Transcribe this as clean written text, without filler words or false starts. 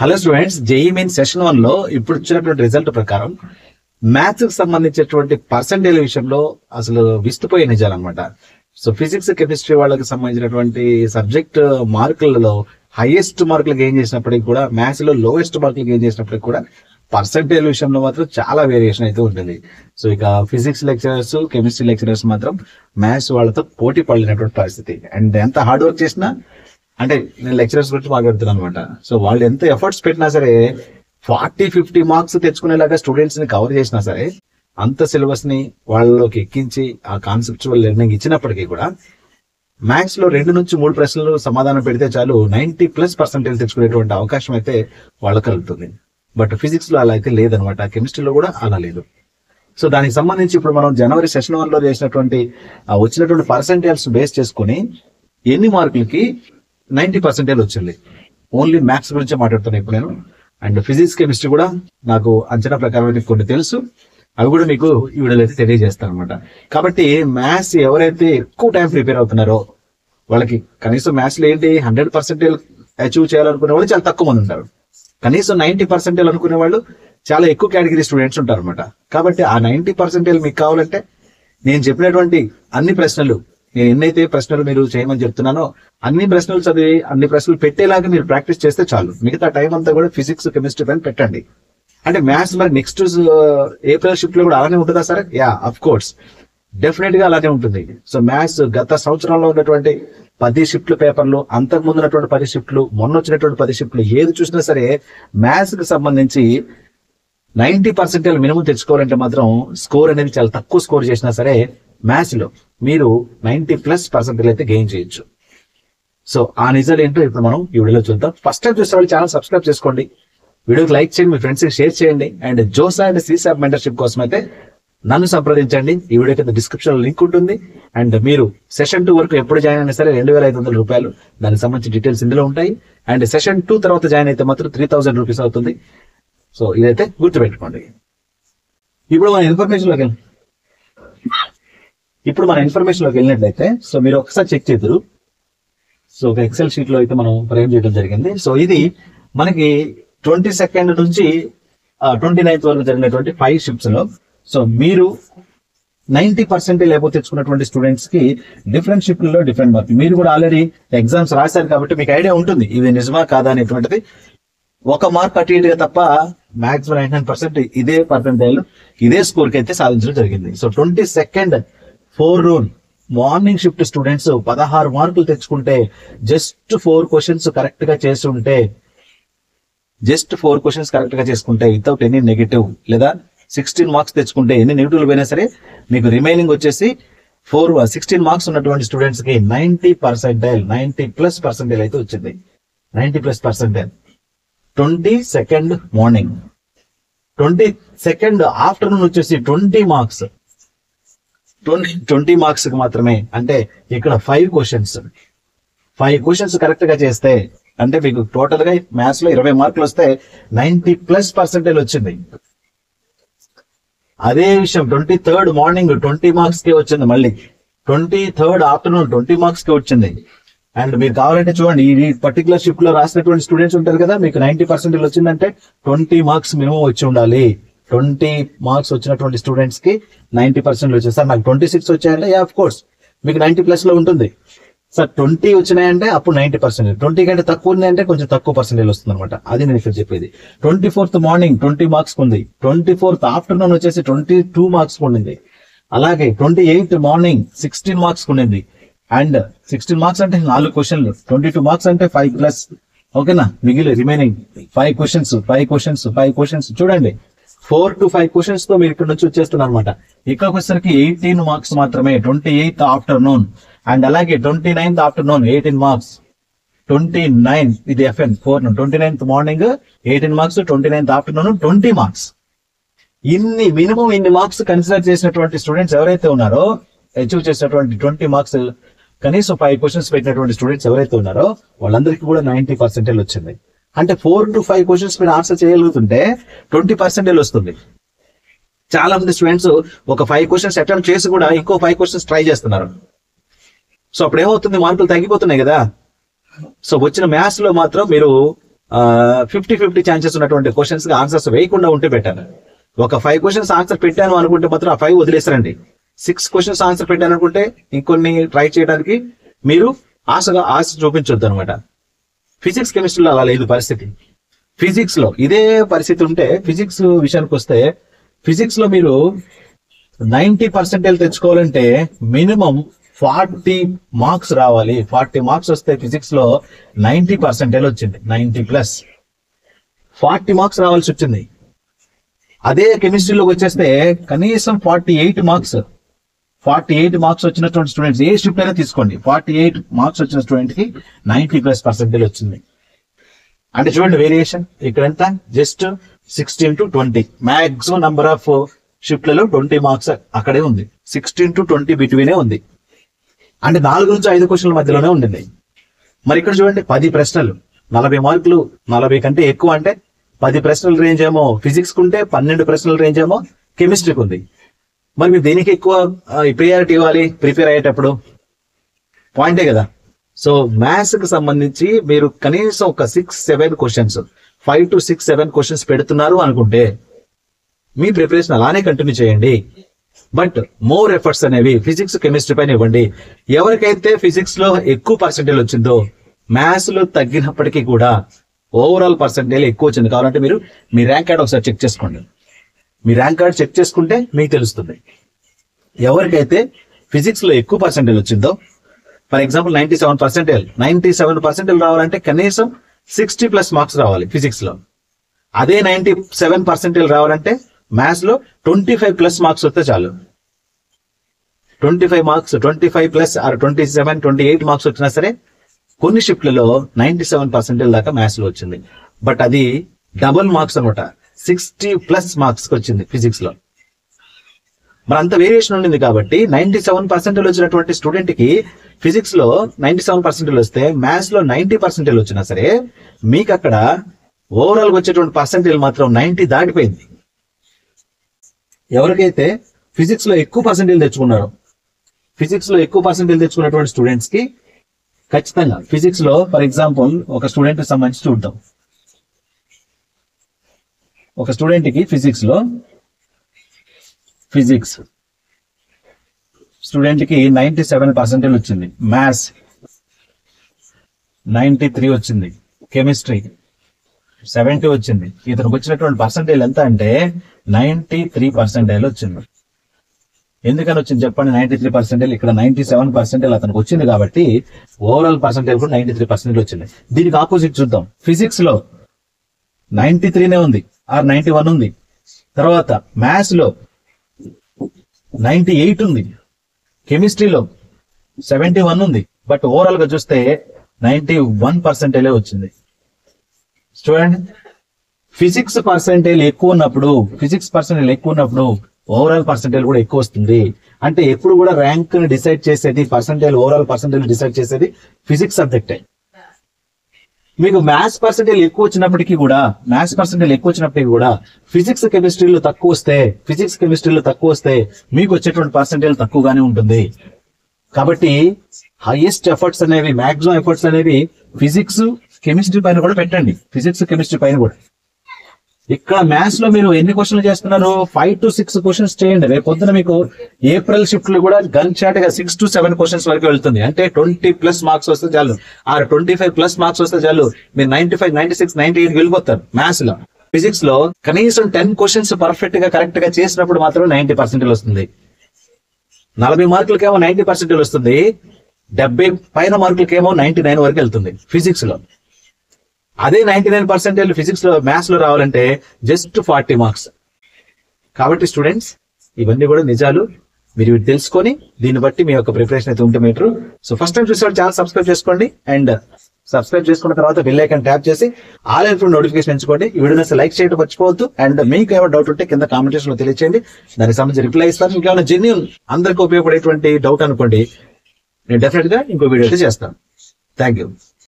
Hello students, JEE main session 1 లో ఇప్పుడు వచ్చినటువంటి రిజల్ట్ ప్రకారం మ్యాథ్స్ కి సంబంధించినటువంటి పర్సెంటేజ్ విషయంలో అసలు విస్తుపోయే నిజాలన్నమాట. సో ఫిజిక్స్ కెమిస్ట్రీ వాళ్ళకి సంబంధించినటువంటి సబ్జెక్ట్ మార్కులలో హైయెస్ట్ మార్కులు గెయిన్ చేసినప్పటికీ కూడా మ్యాథ్స్ లో లోయెస్ట్ మార్కులు గెయిన్ చేసినప్పటికీ కూడా పర్సెంటేజ్ విషయంలో మాత్రం చాలా వేరియేషన్ అయితే ఉంటుంది. సో ఇక ఫిజిక్స్ లెక్చరర్స్, కెమిస్ట్రీ లెక్చరర్స్ మాత్రం మ్యాథ్స్ వాళ్ళతో పోటీ పడినటువంటి పరిస్థితి. అండ్ ఎంత హార్డ్ వర్క్ చేసినా, అంటే నేను లెక్చరర్స్ గురించి మాట్లాడుతున్నాను అనమాట. సో వాళ్ళు ఎంత ఎఫర్ట్స్ పెట్టినా సరే 40-50 మార్క్స్ తెచ్చుకునేలాగా స్టూడెంట్స్ ని కవర్ చేసినా సరే, అంత సిలబస్ ని వాళ్ళలోకి ఎక్కించి ఆ కాన్సెప్చువల్ లెర్నింగ్ ఇచ్చినప్పటికీ కూడా మ్యాథ్స్ లో 2 నుంచి 3 ప్రశ్నలు సమాధానం పెడితే చాలు 90+% తెచ్చుకునేటువంటి అవకాశం అయితే వాళ్ళకి కలుగుతుంది. బట్ ఫిజిక్స్ లో అలా అయితే లేదనమాట, కెమిస్ట్రీలో కూడా అలా లేదు. సో దానికి సంబంధించి ఇప్పుడు మనం జనవరి సెషన్ 1 లో చేసినటువంటి వచ్చినటువంటి పర్సెంటేజ్ బేస్ చేసుకుని ఎన్ని మార్కులకి 90% వచ్చింది. ఓన్లీ మ్యాథ్స్ గురించే మాట్లాడుతున్నాను ఇప్పుడు నేను. అండ్ ఫిజిక్స్ కెమిస్ట్రీ కూడా నాకు అంచనా ప్రకారం కొన్ని తెలుసు, అవి కూడా మీకు ఈ వీడియోలో అయితే తెలియజేస్తాను అనమాట. కాబట్టి మ్యాథ్స్ ఎవరైతే ఎక్కువ టైం ప్రిపేర్ అవుతున్నారో వాళ్ళకి కనీసం మ్యాథ్స్ లో ఏంటి 100% అచీవ్ చేయాలనుకునే వాళ్ళు చాలా తక్కువ మంది ఉంటారు. కనీసం 90% అనుకునే వాళ్ళు చాలా ఎక్కువ కేటగిరీ స్టూడెంట్స్ ఉంటారు అనమాట. కాబట్టి ఆ 90% మీకు కావాలంటే నేను చెప్పినటువంటి అన్ని ప్రశ్నలు, నేను ఎన్నైతే ప్రశ్నలు మీరు చేయమని చెప్తున్నానో అన్ని ప్రశ్నలు చదివి అన్ని ప్రశ్నలు పెట్టేలాగా మీరు ప్రాక్టీస్ చేస్తే చాలు. మిగతా టైం అంతా కూడా ఫిజిక్స్ కెమిస్ట్రీ పైన పెట్టండి. అంటే మ్యాథ్స్ మరి నెక్స్ట్ ఏప్రిల్ షిఫ్ట్ లో కూడా అలానే ఉంటుందా sir? Yeah, of course, definite గా అలానే ఉంటుంది. సో మ్యాథ్స్ గత సంవత్సరంలో ఉన్నటువంటి 10 షిఫ్ట్లు పేపర్లు, అంతకు ముందు ఉన్నటువంటి 10 షిఫ్ట్లు, మొన్న వచ్చినటువంటి 10 షిఫ్ట్లు, ఏది చూసినా సరే మ్యాథ్స్ కి సంబంధించి 90% మినిమం తెచ్చుకోవాలంటే మాత్రం స్కోర్ అనేది చాలా తక్కువ స్కోర్ చేసినా సరే మ్యాథ్స్ లో మీరు 90+% అయితే గెయిన్ చేయొచ్చు. సో ఆ నిజాలు ఏంటో ఇప్పుడు మనం ఈ వీడియోలో చూద్దాం. ఫస్ట్ టైం చూసే వాళ్ళు ఛానల్ సబ్స్క్రైబ్ చేసుకోండి, వీడియోకి లైక్ చేయండి, మీ ఫ్రెండ్స్ కి షేర్ చేయండి. అండ్ జోసా అండ్ సిసాబ్ మెంటర్షిప్ కోసం అయితే నన్ను సంప్రదించండి. ఈ వీడియో కింద డిస్క్రిప్షన్ లో లింక్ ఉంటుంది. అండ్ మీరు సెషన్ 2 వరకు ఎప్పుడు జాయిన్ అయినా సరే 2,500 రూపాయలు, దానికి సంబంధించి డీటెయిల్స్ ఇందులో ఉంటాయి. అండ్ సెషన్ 2 తర్వాత జాయిన్ అయితే మాత్రం 3,000 రూపీస్ అవుతుంది. సో ఇదైతే గుర్తుపెట్టుకోండి. ఇప్పుడు మన ఇన్ఫర్మేషన్ లోకి వెళ్ళినట్లయితే, సో మీరు ఒకసారి చెక్ చేద్దరు. సో ఒక ఎక్సెల్ షీట్ లో అయితే మనం ఫ్రేమ్ చేయడం జరిగింది. సో ఇది మనకి 22nd నుంచి 29th వరకు జరిగినటువంటి 5 షిఫ్ట్స్ లో, సో మీరు 90% లేకపోతే తెచ్చుకున్నటువంటి స్టూడెంట్స్ కి డిఫరెంట్ షిఫ్ట్లో డిఫరెంట్ మార్క్. మీరు కూడా ఆల్రెడీ ఎగ్జామ్స్ రాశారు కాబట్టి మీకు ఐడియా ఉంటుంది ఇది నిజమా కాదా అనేటువంటిది. 1 మార్క్ అటు ఇటుగా తప్ప మాక్సిమం 99% ఇదే పర్సెంటేజ్ ఇదే స్కోర్ కి అయితే సాధించడం జరిగింది. So 22nd 4 rule morning shift students 16 మార్కులు తెచ్చుకుంటే, జస్ట్ 4 క్వశ్చన్స్ కరెక్ట్ గా చేసుకుంటే, వితౌట్ ఎనీ నెగిటివ్, లేదా 16 మార్క్స్ తెచ్చుకుంటే, ఎన్ని నెగిటివ్లు పోయినా సరే మీకు రిమైనింగ్ వచ్చేసి 16 మార్క్స్ ఉన్నటువంటి స్టూడెంట్స్ కి 90+% అయితే వచ్చింది. 90+%. 22nd మార్నింగ్, 22nd ఆఫ్టర్నూన్ వచ్చేసి 20 మార్క్స్. 20 మార్క్స్ కి మాత్రమే. అంటే ఇక్కడ 5 క్వశ్చన్స్ కరెక్ట్ గా చేస్తే, అంటే మీకు టోటల్ గా మ్యాథ్స్ లో 20 మార్కులు వస్తే 90+% వచ్చింది. అదే విషయం 23rd మార్నింగ్ 20 మార్క్స్ కి వచ్చింది. మళ్ళీ 23rd ఆఫ్టర్నూన్ 20 మార్క్స్ కి వచ్చింది. అండ్ మీరు కావాలంటే చూడండి, ఈ పర్టికులర్ షిఫ్ట్ లో రాసినటువంటి స్టూడెంట్స్ ఉంటారు కదా, మీకు 90% వచ్చిందంటే 20 మార్క్స్ మినిమం వచ్చి ఉండాలి. 20 మార్క్స్ వచ్చినటువంటి స్టూడెంట్స్ కి 90% వచ్చేది. సార్ నాకు 26 వచ్చాయంటే, ఆఫ్ కోర్స్ మీకు 90+ లో ఉంటుంది. సార్ 20 వచ్చినాయంటే అప్పుడు 90%. 20 కంటే తక్కువ ఉన్నాయంటే కొంచెం తక్కువ పర్సెంటేజ్ వస్తుంది అనమాట. అది నేను ఇక్కడ చెప్పేది. 24th మార్నింగ్ 20 మార్క్స్ ఉంది. 24th ఆఫ్టర్నూన్ వచ్చేసి 22 మార్క్స్ ఉండింది. అలాగే 28th మార్నింగ్ 16 మార్క్స్ ఉండింది. అండ్ 16 మార్క్స్ అంటే 4 క్వశ్చన్లు, 22 మార్క్స్ అంటే 5+. ఓకేనా? మిగిలి రిమైనింగ్ 5 క్వశ్చన్స్ చూడండి. 4 to 5 క్వశ్చన్స్ తో మీరు ఇక్కడ నుంచి వచ్చేస్తున్నారు అనమాట. ఇక్కడ వచ్చేసరికి 18 మార్క్స్ మాత్రమే 28th ఆఫ్టర్నూన్. అండ్ అలాగే 29th ఆఫ్టర్నూన్ 18 మార్క్స్. 29 ఇది FN 4. 29th morning 18 marks, 29th afternoon 20 marks. Minimum ఇన్ని మార్క్స్ కన్సిడర్ చేసినటువంటి స్టూడెంట్స్ ఎవరైతే ఉన్నారో, అచీవ్ చేసినటువంటి 20 మార్క్స్, కనీసం 5 క్వశ్చన్స్ పెట్టినటువంటి స్టూడెంట్స్ ఎవరైతే ఉన్నారో వాళ్ళందరికీ కూడా 90% వచ్చింది. అంటే 4 to 5 క్వశ్చన్స్ మీరు ఆన్సర్ చేయగలుగుతుంటే 20% వస్తుంది. చాలా మంది స్టూడెంట్స్ ఒక 5 క్వశ్చన్స్ అటెంప్ట్ చేసి కూడా ఇంకో 5 క్వశ్చన్స్ ట్రై చేస్తున్నారు. సో అప్పుడు ఏమవుతుంది, మార్కులు తగ్గిపోతున్నాయి కదా. సో వచ్చిన మ్యాథ్స్ లో మాత్రం మీరు 50-50 ఛాన్సెస్ ఉన్నటువంటి క్వశ్చన్స్ కి ఆన్సర్స్ వేయకుండా ఉంటే బెటర్. ఒక 5 క్వశ్చన్స్ ఆన్సర్ పెట్టాను అనుకుంటే మాత్రం ఆ 5 వదిలేస్తారండి. 6 క్వశ్చన్స్ ఆన్సర్ పెట్టాను అనుకుంటే ఇంకొన్ని ట్రై చేయడానికి మీరు ఆశ చూపించొద్దు అనమాట. ఫిజిక్స్ కెమిస్ట్రీలో అలా లేదు పరిస్థితి. ఫిజిక్స్ లో ఇదే పరిస్థితి ఉంటే ఫిజిక్స్ విషయానికి వస్తే ఫిజిక్స్ లో మీరు 90% తెచ్చుకోవాలంటే మినిమం 40 మార్క్స్ రావాలి. 40 మార్క్స్ వస్తే ఫిజిక్స్ లో 90% వచ్చింది. 90+. 40 మార్క్స్ రావాల్సి వచ్చింది. అదే కెమిస్ట్రీలోకి వచ్చేస్తే కనీసం 48 మార్క్స్. 48 మార్క్స్ వచ్చినటువంటి స్టూడెంట్స్ ఏ షిఫ్ట్ అయినా తీసుకోండి, 48 మార్క్స్ వచ్చిన స్టూడెంట్ కి 90+% వచ్చింది. అంటే చూడండి వేరియేషన్ ఇక్కడ ఎంత, just 16 to 20. Maximum number of షిఫ్ట్లలో 20 మార్క్స్ అక్కడే ఉంది. 16 to 20 బిట్వీనే ఉంది. అంటే 4 నుంచి 5 క్వశ్చన్ల మధ్యలోనే ఉండింది. మరి ఇక్కడ చూడండి 10 ప్రశ్నలు 40 మార్కులు, 40 కంటే ఎక్కువ అంటే 10 ప్రశ్నల రేంజ్ ఏమో ఫిజిక్స్ కుంటే 12 ప్రశ్నల రేంజ్ ఏమో కెమిస్ట్రీకి ఉంది. మరి మీరు దేనికి ఎక్కువ ప్రియారిటీ ఇవ్వాలి ప్రిపేర్ అయ్యేటప్పుడు? పాయింటే కదా. సో మ్యాథ్స్ కి సంబంధించి మీరు కనీసం ఒక 6-7 క్వశ్చన్స్, 5 to 6-7 క్వశ్చన్స్ పెడుతున్నారు అనుకుంటే మీ ప్రిపరేషన్ అలానే కంటిన్యూ చేయండి. బట్ మోర్ ఎఫర్ట్స్ అనేవి ఫిజిక్స్ కెమిస్ట్రీ పైన ఇవ్వండి. ఎవరికైతే ఫిజిక్స్ లో ఎక్కువ పర్సెంటేజ్ వచ్చిందో మ్యాథ్స్ లో తగ్గినప్పటికీ కూడా ఓవరాల్ పర్సెంటేజ్ ఎక్కువ వచ్చింది. కావాలంటే మీరు మీ ర్యాంక్ కార్డ్ ఒకసారి చెక్ చేసుకోండి. మీ ర్యాంక్ కార్డ్ చెక్ చేసుకుంటే మీకు తెలుస్తుంది. ఎవరికైతే ఫిజిక్స్ లో ఎక్కువ పర్సెంటేజ్ వచ్చిందో, ఫర్ ఎగ్జాంపుల్ 97% రావాలంటే కనీసం 60+ మార్క్స్ రావాలి ఫిజిక్స్ లో. అదే 97% రావాలంటే మ్యాథ్స్ లో 25+ మార్క్స్ వస్తే చాలు. 25 మార్క్స్, 25+ ఆర్ 27, 28 మార్క్స్ వచ్చినా సరే కొన్ని షిఫ్ట్లలో 97% దాకా మ్యాథ్స్ లో వచ్చింది. బట్ అది డబుల్ మార్క్స్ అనమాట, 60+ మార్క్స్ వచ్చింది ఫిజిక్స్ లో. మరి అంత వేరియేషన్ ఉండింది కాబట్టి 97% వచ్చినటువంటి స్టూడెంట్ కి ఫిజిక్స్ లో 97% వస్తే మ్యాథ్స్ లో 90% వచ్చినా సరే మీకు అక్కడ ఓవరాల్ గా వచ్చేటువంటి పర్సెంటేజ్ మాత్రం 90 దాటిపోయింది. ఎవరికైతే ఫిజిక్స్ లో ఎక్కువ పర్సెంటేజ్ తెచ్చుకున్నారో, ఫిజిక్స్ లో ఎక్కువ పర్సెంటేజ్ తెచ్చుకున్నటువంటి స్టూడెంట్స్ కి ఖచ్చితంగా ఫిజిక్స్ లో ఫర్ ఎగ్జాంపుల్ ఒక స్టూడెంట్ కి సంబంధించి చూద్దాం. ఒక స్టూడెంట్ కి ఫిజిక్స్ స్టూడెంట్ కి 97% వచ్చింది, మ్యాథ్స్ 93 వచ్చింది, కెమిస్ట్రీ 70 వచ్చింది. ఇతనికి వచ్చినటువంటి పర్సెంటేజ్ ఎంత అంటే 93% వచ్చింది. ఎందుకని వచ్చింది చెప్పండి 93%? ఇక్కడ 97% అతనికి వచ్చింది కాబట్టి ఓవరాల్ పర్సెంటేజ్ కూడా 93% వచ్చింది. దీనికి ఆపోజిట్ చూద్దాం. ఫిజిక్స్ లో 93 ఉంది ఆర్ 91 ఉంది. తర్వాత మ్యాథ్స్ లో 98 ఉంది, కెమిస్ట్రీలో 71 ఉంది. బట్ ఓవరాల్ గా చూస్తే 91% వచ్చింది. చూడండి, ఫిజిక్స్ పర్సెంటేజ్ ఎక్కువ ఉన్నప్పుడు ఓవరాల్ పర్సెంటేజ్ కూడా ఎక్కువ వస్తుంది. అంటే ఎప్పుడు కూడా ర్యాంక్ ని డిసైడ్ చేసేది పర్సెంటేజ్, ఓవరాల్ పర్సెంటేజ్ డిసైడ్ చేసేది ఫిజిక్స్ సబ్జెక్టే. మీకు మ్యాథ్స్ పర్సెంటేజ్ ఎక్కువ వచ్చినప్పటికీ కూడా ఫిజిక్స్ కెమిస్ట్రీలో తక్కువ వస్తే మీకు వచ్చేటువంటి పర్సెంటేజ్ తక్కువగానే ఉంటుంది. కాబట్టి హైయెస్ట్ ఎఫర్ట్స్ అనేవి, మాక్సిమం ఎఫర్ట్స్ అనేవి ఫిజిక్స్ కెమిస్ట్రీ పైన కూడా పెట్టండి. ఇక్కడ మ్యాథ్స్ లో మీరు ఎన్ని క్వశ్చన్లు చేస్తున్నారు? 5 to 6 క్వశ్చన్స్ చేయండి. రేపు పొద్దున మీకు ఏప్రిల్ షిఫ్ట్ లో కూడా గన్ షాట్ గా 6 to 7 క్వశ్చన్స్ వరకు వెళ్తుంది. అంటే 20+ మార్క్స్ వస్తే చాలు, ఆ 25+ మార్క్స్ వస్తే చాలు. మీరు 95, 96, 98 వెళ్ళిపోతారు. మ్యాథ్స్ లో, ఫిజిక్స్ లో కనీసం 10 క్వశ్చన్స్ పర్ఫెక్ట్ గా కరెక్ట్ గా చేసినప్పుడు మాత్రం 90% వస్తుంది. 40 మార్కులకేమో 90% వస్తుంది, 70 పైన మార్కులకేమో 99 వరకు వెళ్తుంది ఫిజిక్స్ లో. అదే 99% ఫిజిక్స్ లో, మ్యాథ్స్ లో రావాలంటే జస్ట్ 40 మార్క్స్. కాబట్టి స్టూడెంట్స్, ఇవన్నీ కూడా నిజాలు. మీరు తెలుసుకొని దీన్ని బట్టి మీ యొక్క ప్రిపరేషన్ అయితే ఉంటే మీటర్. సో ఫస్ట్ టైం చూసేవాళ్ళు ఛానల్ సబ్స్క్రైబ్ చేసుకోండి. అండ్ సబ్స్క్రైబ్ చేసుకున్న తర్వాత బెల్ ఐకాన్ ట్యాప్ చేసి ఆల్ ఇన్ఫర్మేషన్ నోటిఫికేషన్ ఎంచుకోండి. ఈ వీడియోని లైక్ చేయడం మర్చిపోవద్దు. అండ్ మీకు ఏమైనా డౌట్ ఉంటే కింద కామెంటేషన్ లో తెలియచేయండి, దానికి సంబంధించి రిప్లై ఇస్తాను. ఇంకేమైనా జెన్యూన్ అందరికీ ఉపయోగపడేటువంటి డౌట్ అనుకోండి, నేను డెఫినెట్ గా ఇంకో వీడియో అయితే చేస్తాను. Thank you.